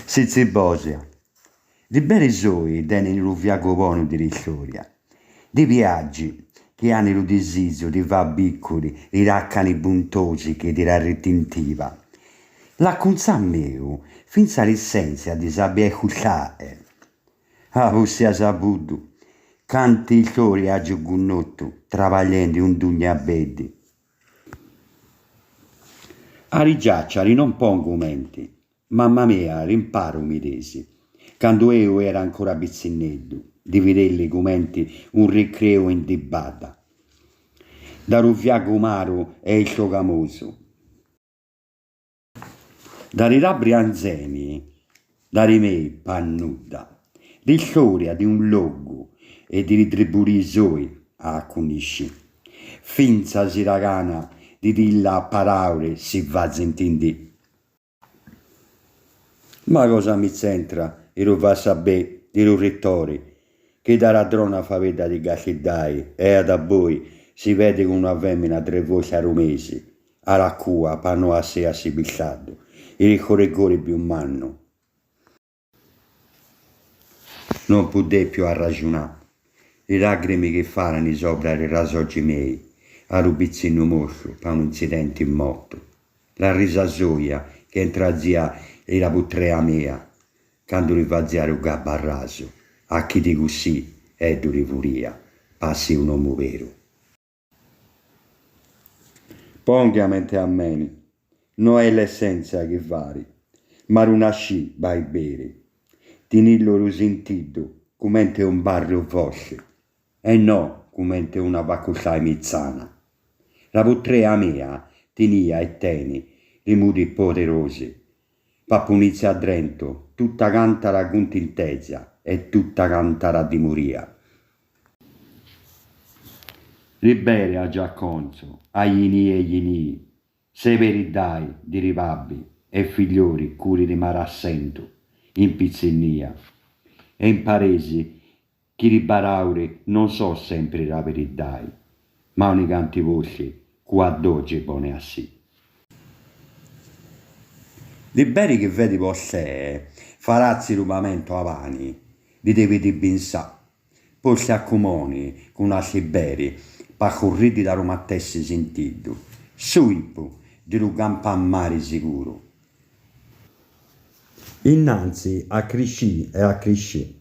Sizibosia. Liberi soi tenen lu fiaco ponu di storia, di viaggi che hanno il desiderio di fa piccoli, i raccani buntosi che ti rarritintiva. La cunzà meu, finza l'essenza di saber cullare. Ah, fossi a saputo, canti storie a giugunnotto, travagliando un dugna a beddi. A rigiacciari non pongo menti, mamma mia, rimparo mi desi, quando io era ancora pizzinneddu, di vederli commenti un ricreo in dibata. Da rufiaco maro e il suo camoso. Da rirabri anzeni, da rimei pannuda, di storia di un logo e di ritriburi soi a conosci. Finza si ragana di dilla parole si va zentindi. Ma cosa mi c'entra e lo va a sapere di lo rettore che da ladrona fa veda di gacidai e da voi si vede con una femmina 3 voci a rumesi alla cua panno a sé a si bisciato e il corregore più manno non poté più a ragionare le lacrime che faranno sopra i rasoggi miei a rubizzino moscio pa un incidente morto la risa soia che entra zia e la putrea mia quando li fa zia un gabbo a raso a chi di così è di furia passi un uomo vero. Ponga mente a me, non è l'essenza che vari, ma una sci vai bere. Tinillo lo sentito, come un barrio fosce, e no come una vacussai mizzana. La putrea mia tenia e teni, i muri poderosi, papunizia a drento, tutta cantara contintezia e tutta cantara di moria. Liberi a Giaconzo, agli e gli nii, severi dai di ribabbi e figliori curi di marassento, in pizzinnia, e in paresi chi ribarauri non so sempre la verità, ma ogni canti voci qua doge pone a sì. Liberi che vedi possè, farazzi rubamento avani, li devi di pensà, poi si accomoni con una liberi, pa corridi da romattessi sentito, suipo di un campo a mare sicuro. Innanzi a cresci e a cresci,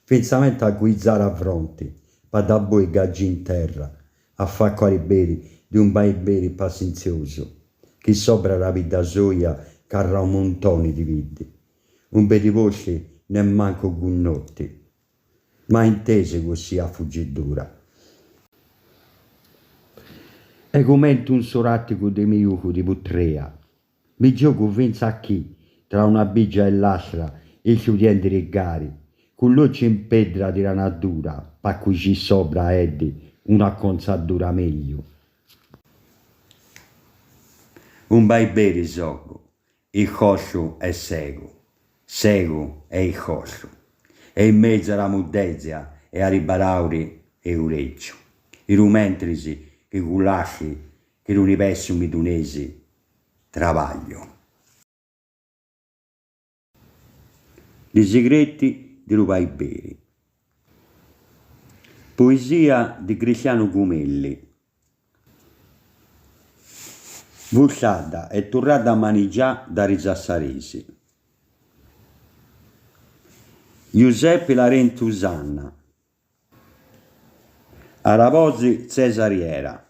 pensamente a guizzare a fronte, pa da boi gaggi in terra, a fa beri di un baiberi pazienzioso, che sopra la vita soia carra un montone di vidi, un bel di voce nemmanco gunnotti, ma intese così a fuggidura. E commento un sorattico di miuco di putrea. Mi gioco pensa a chi, tra una bigia e l'altra, i chiudenti rigari, con l'occhio in pedra di natura, pa cui ci sopra Eddi una consadura meglio. Un baiberi sogo, il coscio è sego è il coscio, e in mezzo alla muddezia e a ribarauri e ureccio, i rumentrisi che gulasci che l'universo midunesi travaglio. I segreti di Rubaiberi. Poesia di Cristiano Gumelli. Vulsada e torrata a manigià da Risassaresi. Giuseppe Larentusanna. Aravosi Cesariera.